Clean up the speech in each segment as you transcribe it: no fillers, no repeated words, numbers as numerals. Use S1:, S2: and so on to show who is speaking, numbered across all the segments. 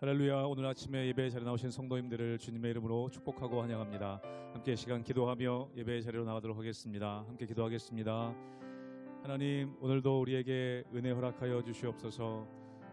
S1: 할렐루야. 오늘 아침에 예배의 자리에 나오신 성도님들을 주님의 이름으로 축복하고 환영합니다. 함께 시간 기도하며 예배의 자리로 나가도록 하겠습니다. 함께 기도하겠습니다. 하나님, 오늘도 우리에게 은혜 허락하여 주시옵소서.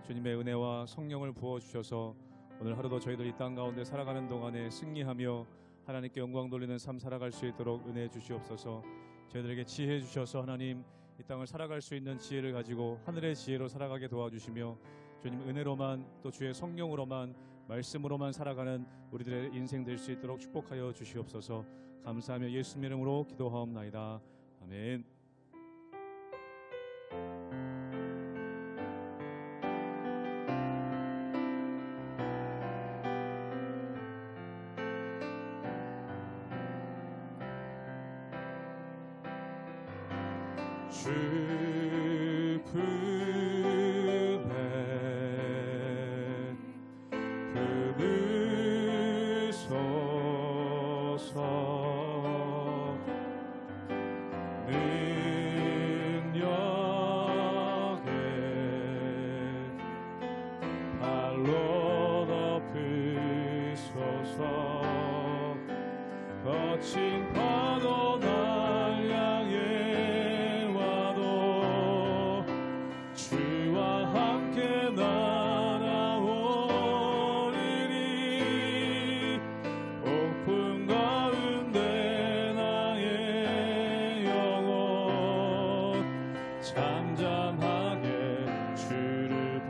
S1: 주님의 은혜와 성령을 부어주셔서 오늘 하루도 저희들 이 땅 가운데 살아가는 동안에 승리하며 하나님께 영광 돌리는 삶 살아갈 수 있도록 은혜해 주시옵소서. 저희들에게 지혜 주셔서 하나님 이 땅을 살아갈 수 있는 지혜를 가지고 하늘의 지혜로 살아가게 도와주시며 주님 은혜로만 또 주의 성령으로만 말씀으로만 살아가는 우리들의 인생 될 수 있도록 축복하여 주시옵소서. 감사하며 예수님 이름으로 기도하옵나이다. 아멘. 주 품에 품으소서. 능력에 발로 덮으소서. 거친 파도 날 향해 날아오리니 폭풍 가운데 나의 영혼 잠잠하게 주를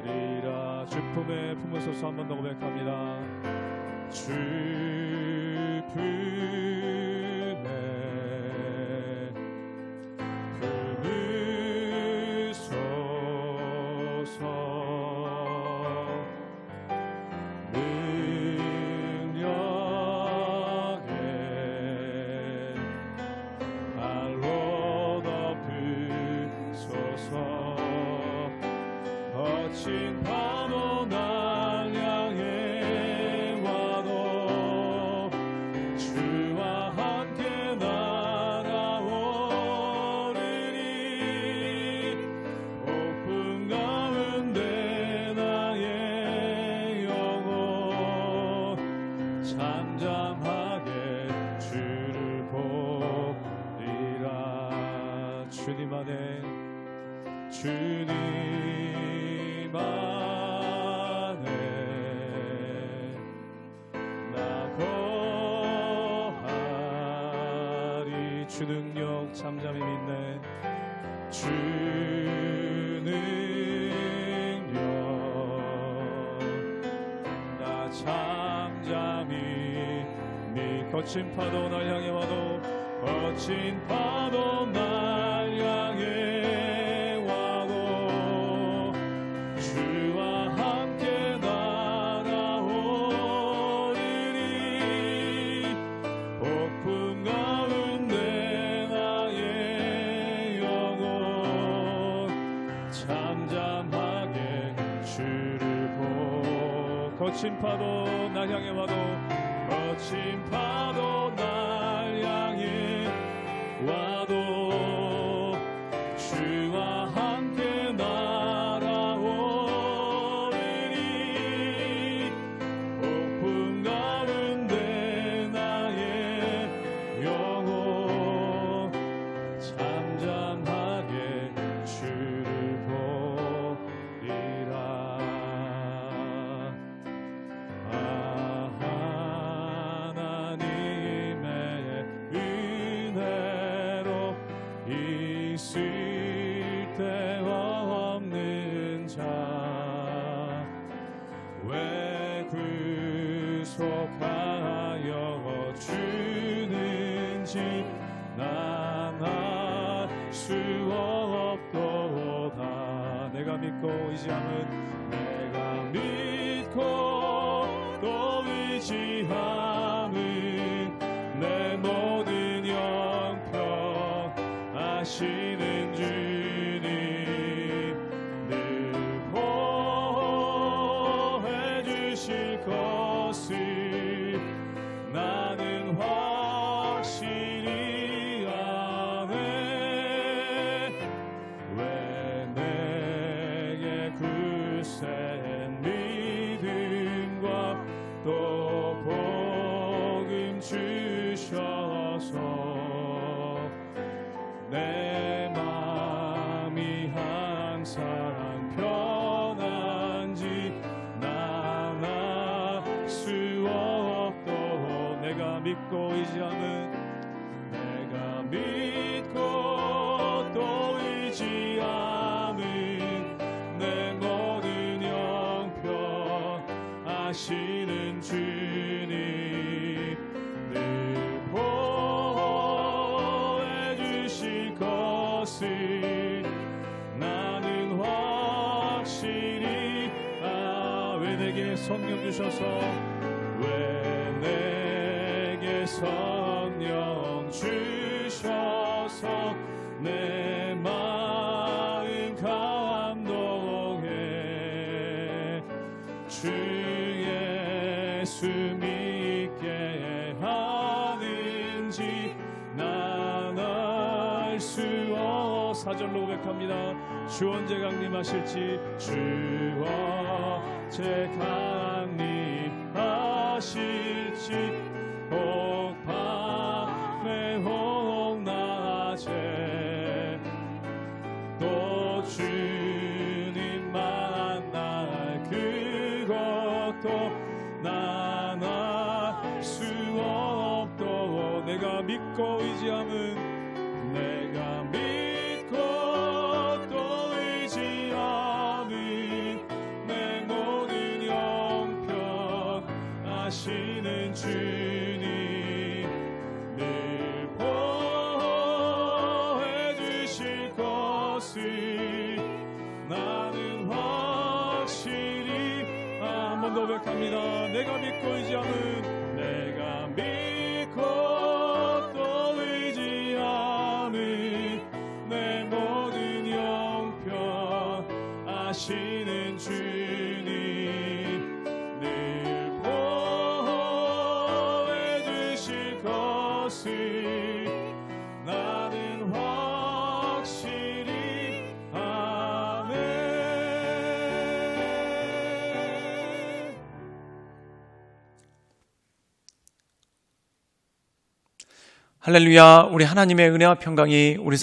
S1: 보리라. 주 품에 품으소서. 한 번 더 고백합니다. 주 품에 능력에 발로 덮으소서. 거친 파도 날 향해 와도 주와 함께 날아오리니 폭풍 가운데 나의 영혼 잠잠하게 주를 보리라. 주님 안에 나 거하리. 주 능력 잠잠히 믿네. 주 능력 나 잠잠히 믿. 거친 파도 날 향해 와도 거친 파도 날 향해 와도 주와 함께 날아오리니 폭풍 가운데 나의 영혼 잠잠하게 주를 보. 거친 파도 날 향해 와도 거친 파도 날 향해 와도 주와 함께 날아오리니 폭풍 가운데 나의 영혼 잠잠하게 주를 보리라. 하나님의 은혜로 있을 데 없는 자 왜 구속하여 주는지 난 알 수 없도다. 내가 믿고 의지함은 내가 믿고 또 의지함은 내 모든 형편 아시는 주님 늘 보호해 주실 것을 나는 확실히 아네. 왜 내게 굳세 주셔서 내 마음이 항상 편한지 난 알 수 없도록 내가 믿고 의지함은 내가 믿고 또 의지함은 내 모든 형편 아시는 주님 늘 보호해 주실 것을 나는 확실히 왜 내게 성령 주셔서 왜 내게 성령 주셔서 내 마음 감동해 주 예수 믿게 하는지 난 알 수 없. 4절로 고백합니다. 주 언제 강림하실지 주 언제 강림하실지 혹 밤에 혹 낮에 또 주님 만날 그것도 난 알 수 없도록 내가 믿고 의지함은 내가 믿고 또 의지함은 내 모든 형편 아시는 주님 늘 보호해 주실 것을 나는 확실히 한 번 더 고백합니다. 내가 믿고 의지함은 내가 믿고 또 의지함은 내 모든 형편 아시는 주님 늘 보호해 주실 것을 나는 확실히 아멘.
S2: 할렐루야. 우리 하나님의 은혜와 평강이 우리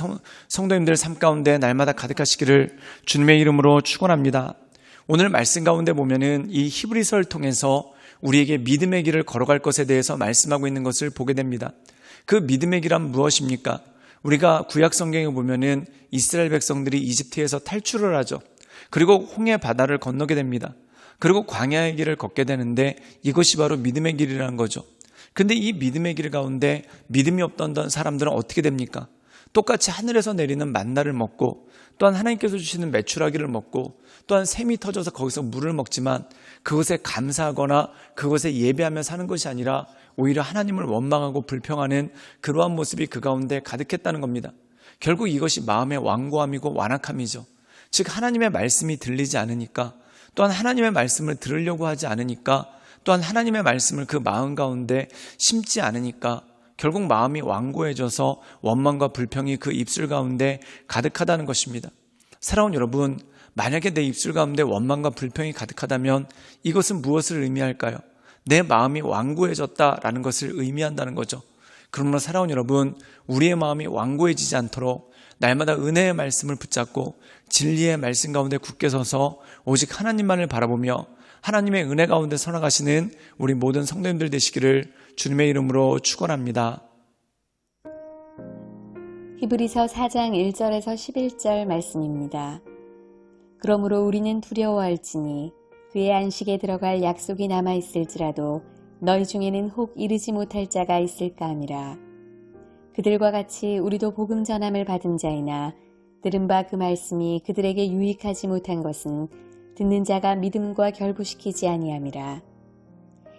S2: 성도님들 삶 가운데 날마다 가득하시기를 주님의 이름으로 축원합니다. 오늘 말씀 가운데 보면은 이 히브리서를 통해서 우리에게 믿음의 길을 걸어갈 것에 대해서 말씀하고 있는 것을 보게 됩니다. 그 믿음의 길은 무엇입니까? 우리가 구약 성경에 보면은 이스라엘 백성들이 이집트에서 탈출을 하죠. 그리고 홍해 바다를 건너게 됩니다. 그리고 광야의 길을 걷게 되는데 이것이 바로 믿음의 길이라는 거죠. 근데 이 믿음의 길 가운데 믿음이 없던 사람들은 어떻게 됩니까? 똑같이 하늘에서 내리는 만나를 먹고 또한 하나님께서 주시는 메추라기를 먹고 또한 샘이 터져서 거기서 물을 먹지만 그것에 감사하거나 그것에 예배하며 사는 것이 아니라 오히려 하나님을 원망하고 불평하는 그러한 모습이 그 가운데 가득했다는 겁니다. 결국 이것이 마음의 완고함이고 완악함이죠. 즉 하나님의 말씀이 들리지 않으니까 또한 하나님의 말씀을 들으려고 하지 않으니까 또한 하나님의 말씀을 그 마음 가운데 심지 않으니까 결국 마음이 완고해져서 원망과 불평이 그 입술 가운데 가득하다는 것입니다. 사랑하는 여러분, 만약에 내 입술 가운데 원망과 불평이 가득하다면 이것은 무엇을 의미할까요? 내 마음이 완고해졌다라는 것을 의미한다는 거죠. 그러므로 사랑하는 여러분, 우리의 마음이 완고해지지 않도록 날마다 은혜의 말씀을 붙잡고 진리의 말씀 가운데 굳게 서서 오직 하나님만을 바라보며 하나님의 은혜 가운데 살아가시는 우리 모든 성도님들 되시기를 주님의 이름으로 축원합니다.
S3: 히브리서 4장 1절에서 11절 말씀입니다. 그러므로 우리는 두려워할지니 그의 안식에 들어갈 약속이 남아있을지라도 너희 중에는 혹 이르지 못할 자가 있을까 함이라. 그들과 같이 우리도 복음 전함을 받은 자이나 들은 바 그 말씀이 그들에게 유익하지 못한 것은 듣는 자가 믿음과 결부시키지 아니함이라.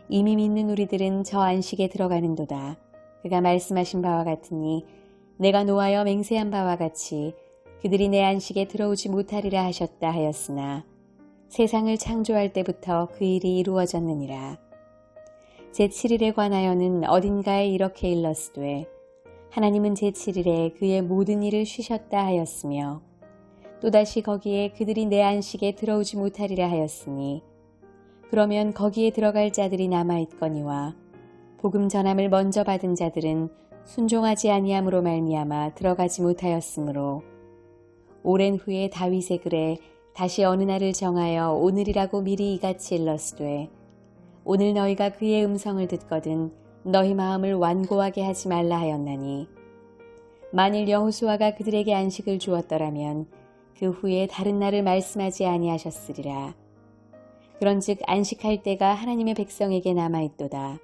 S3: 이미 믿는 우리들은 저 안식에 들어가는도다. 그가 말씀하신 바와 같으니 내가 노하여 맹세한 바와 같이 그들이 내 안식에 들어오지 못하리라 하셨다 하였으나 세상을 창조할 때부터 그 일이 이루어졌느니라. 제7일에 관하여는 어딘가에 이렇게 일렀으되 하나님은 제7일에 그의 모든 일을 쉬셨다 하였으며 또다시 거기에 그들이 내 안식에 들어오지 못하리라 하였으니 그러면 거기에 들어갈 자들이 남아있거니와 복음 전함을 먼저 받은 자들은 순종하지 아니함으로 말미암아 들어가지 못하였으므로 오랜 후에 다윗의 글에 다시 어느 날을 정하여 오늘이라고 미리 이같이 일렀으되 오늘 너희가 그의 음성을 듣거든 너희 마음을 완고하게 하지 말라 하였나니 만일 여호수아가 그들에게 안식을 주었더라면 그 후에 다른 날을 말씀하지 아니하셨으리라. 그런즉 안식할 때가 하나님의 백성에게 남아있도다.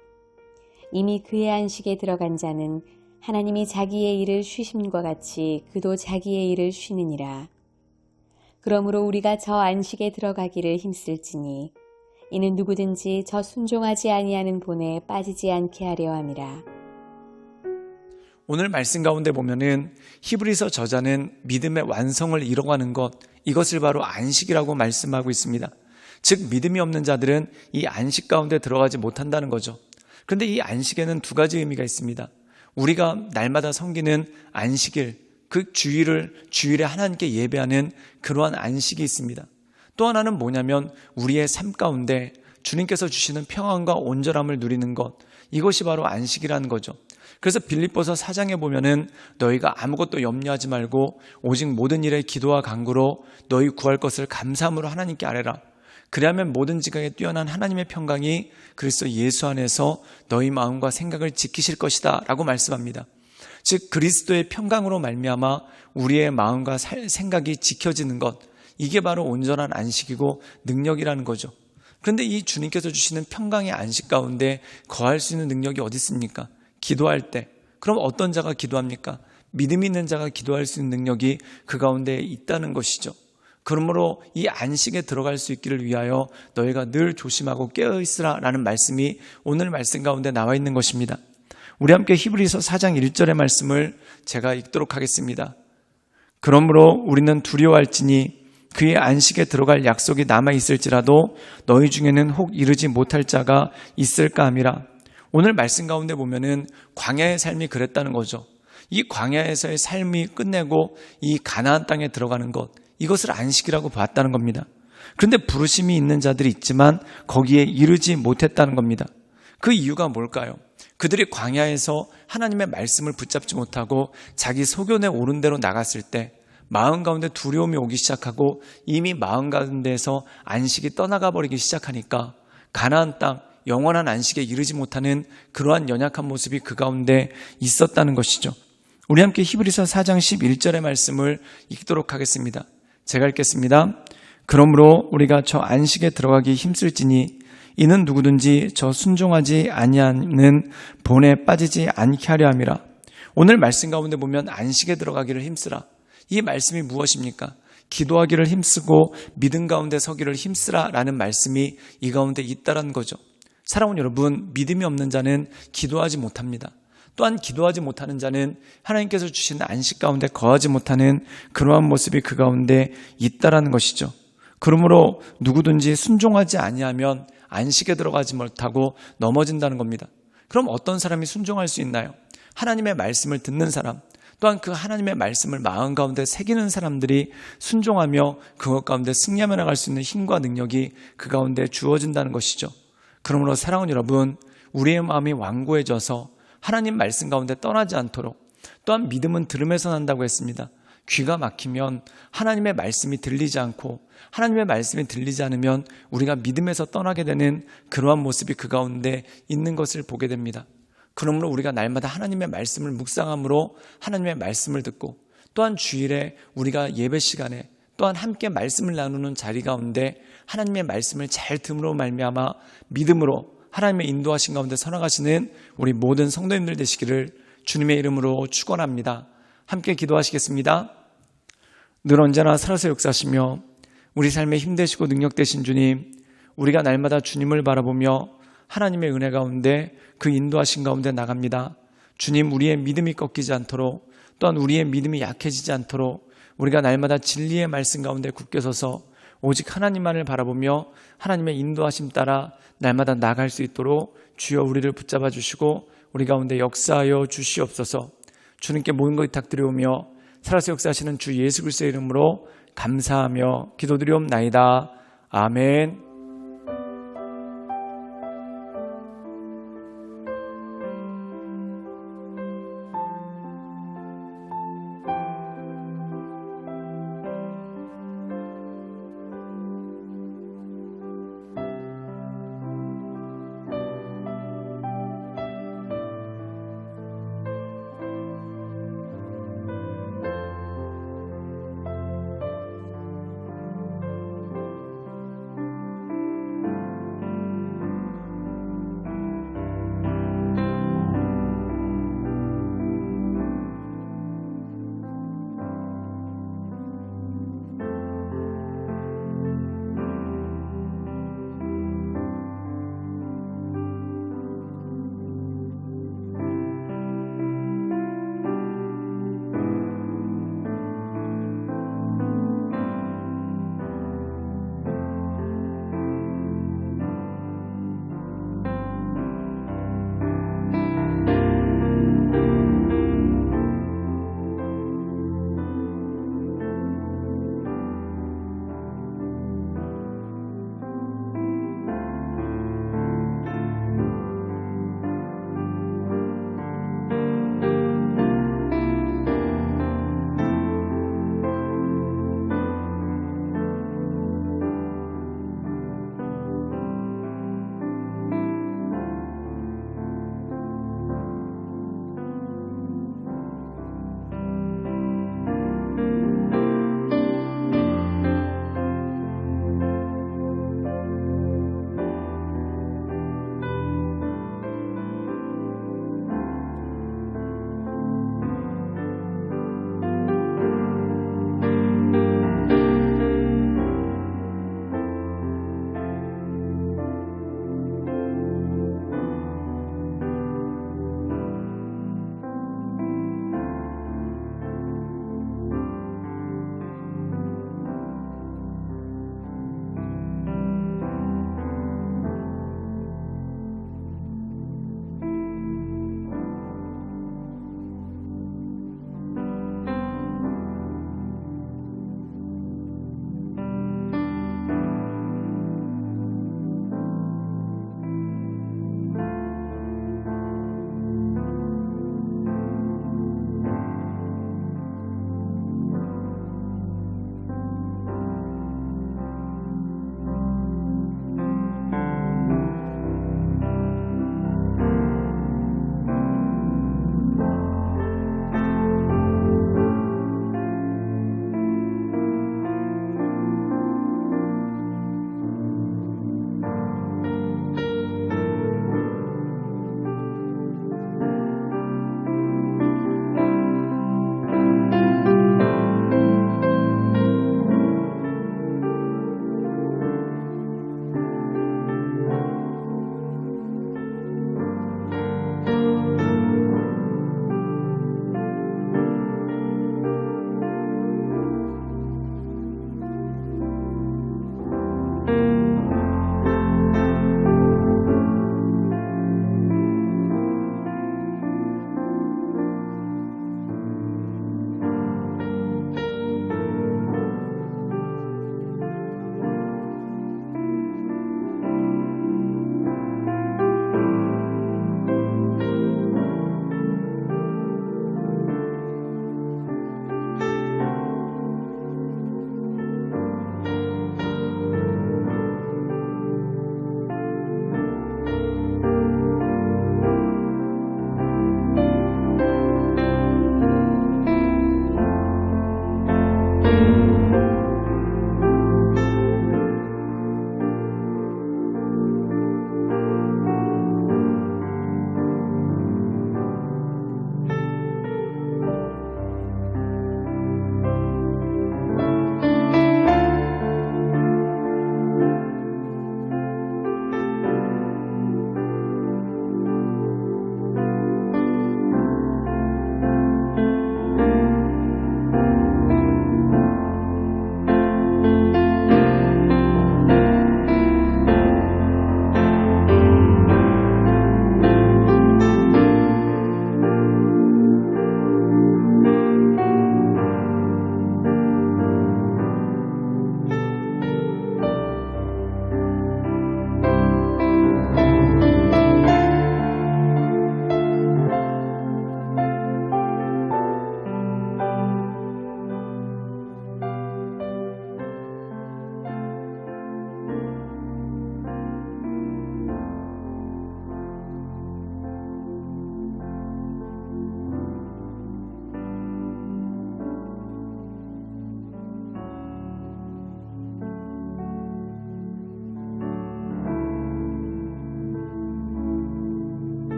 S3: 이미 그의 안식에 들어간 자는 하나님이 자기의 일을 쉬심과 같이 그도 자기의 일을 쉬느니라. 그러므로 우리가 저 안식에 들어가기를 힘쓸지니 이는 누구든지 저 순종하지 아니하는 본에 빠지지 않게 하려 함이라.
S2: 오늘 말씀 가운데 보면은 히브리서 저자는 믿음의 완성을 이뤄가는 것, 이것을 바로 안식이라고 말씀하고 있습니다. 즉 믿음이 없는 자들은 이 안식 가운데 들어가지 못한다는 거죠. 그런데 이 안식에는 두 가지 의미가 있습니다. 우리가 날마다 섬기는 안식일, 그 주일에 하나님께 예배하는 그러한 안식이 있습니다. 또 하나는 뭐냐면 우리의 삶 가운데 주님께서 주시는 평안과 온전함을 누리는 것, 이것이 바로 안식이라는 거죠. 그래서 빌립보서 4장에 보면은 너희가 아무것도 염려하지 말고 오직 모든 일에 기도와 간구로 너희 구할 것을 감사함으로 하나님께 아뢰라. 그리하면 모든 지각에 뛰어난 하나님의 평강이 그리스도 예수 안에서 너희 마음과 생각을 지키실 것이다 라고 말씀합니다. 즉 그리스도의 평강으로 말미암아 우리의 마음과 생각이 지켜지는 것, 이게 바로 온전한 안식이고 능력이라는 거죠. 그런데 이 주님께서 주시는 평강의 안식 가운데 거할 수 있는 능력이 어디 있습니까? 기도할 때. 그럼 어떤 자가 기도합니까? 믿음 있는 자가 기도할 수 있는 능력이 그 가운데 있다는 것이죠. 그러므로 이 안식에 들어갈 수 있기를 위하여 너희가 늘 조심하고 깨어있으라 라는 말씀이 오늘 말씀 가운데 나와 있는 것입니다. 우리 함께 히브리서 4장 1절의 말씀을 제가 읽도록 하겠습니다. 그러므로 우리는 두려워할지니 그의 안식에 들어갈 약속이 남아있을지라도 너희 중에는 혹 이르지 못할 자가 있을까 함이라. 오늘 말씀 가운데 보면은 광야의 삶이 그랬다는 거죠. 이 광야에서의 삶이 끝내고 이 가나안 땅에 들어가는 것, 이것을 안식이라고 봤다는 겁니다. 그런데 부르심이 있는 자들이 있지만 거기에 이르지 못했다는 겁니다. 그 이유가 뭘까요? 그들이 광야에서 하나님의 말씀을 붙잡지 못하고 자기 소견에 오른 대로 나갔을 때 마음 가운데 두려움이 오기 시작하고 이미 마음 가운데에서 안식이 떠나가 버리기 시작하니까 가나안 땅, 영원한 안식에 이르지 못하는 그러한 연약한 모습이 그 가운데 있었다는 것이죠. 우리 함께 히브리서 4장 11절의 말씀을 읽도록 하겠습니다. 제가 읽겠습니다. 그러므로 우리가 저 안식에 들어가기 힘쓸지니 이는 누구든지 저 순종하지 아니하는 본에 빠지지 않게 하려 함이라. 오늘 말씀 가운데 보면 안식에 들어가기를 힘쓰라. 이 말씀이 무엇입니까? 기도하기를 힘쓰고 믿음 가운데 서기를 힘쓰라 라는 말씀이 이 가운데 있다는 거죠. 사랑하는 여러분, 믿음이 없는 자는 기도하지 못합니다. 또한 기도하지 못하는 자는 하나님께서 주신 안식 가운데 거하지 못하는 그러한 모습이 그 가운데 있다라는 것이죠. 그러므로 누구든지 순종하지 아니하면 안식에 들어가지 못하고 넘어진다는 겁니다. 그럼 어떤 사람이 순종할 수 있나요? 하나님의 말씀을 듣는 사람, 또한 그 하나님의 말씀을 마음 가운데 새기는 사람들이 순종하며 그것 가운데 승리하며 나갈 수 있는 힘과 능력이 그 가운데 주어진다는 것이죠. 그러므로 사랑하는 여러분, 우리의 마음이 완고해져서 하나님 말씀 가운데 떠나지 않도록, 또한 믿음은 들음에서 난다고 했습니다. 귀가 막히면 하나님의 말씀이 들리지 않고 하나님의 말씀이 들리지 않으면 우리가 믿음에서 떠나게 되는 그러한 모습이 그 가운데 있는 것을 보게 됩니다. 그러므로 우리가 날마다 하나님의 말씀을 묵상함으로 하나님의 말씀을 듣고, 또한 주일에 우리가 예배 시간에 또한 함께 말씀을 나누는 자리 가운데 하나님의 말씀을 잘 들음으로 말미암아 믿음으로 하나님의 인도하신 가운데 살아가시는 우리 모든 성도님들 되시기를 주님의 이름으로 축원합니다. 함께 기도하시겠습니다. 늘 언제나 살아서 역사하시며 우리 삶에 힘되시고 능력되신 주님, 우리가 날마다 주님을 바라보며 하나님의 은혜 가운데 그 인도하신 가운데 나갑니다. 주님, 우리의 믿음이 꺾이지 않도록, 또한 우리의 믿음이 약해지지 않도록 우리가 날마다 진리의 말씀 가운데 굳게 서서 오직 하나님만을 바라보며 하나님의 인도하심 따라 날마다 나갈 수 있도록 주여 우리를 붙잡아 주시고 우리 가운데 역사하여 주시옵소서. 주님께 모든 것 부탁드리오며 살아서 역사하시는 주 예수 그리스도의 이름으로 감사하며 기도드리옵나이다. 아멘.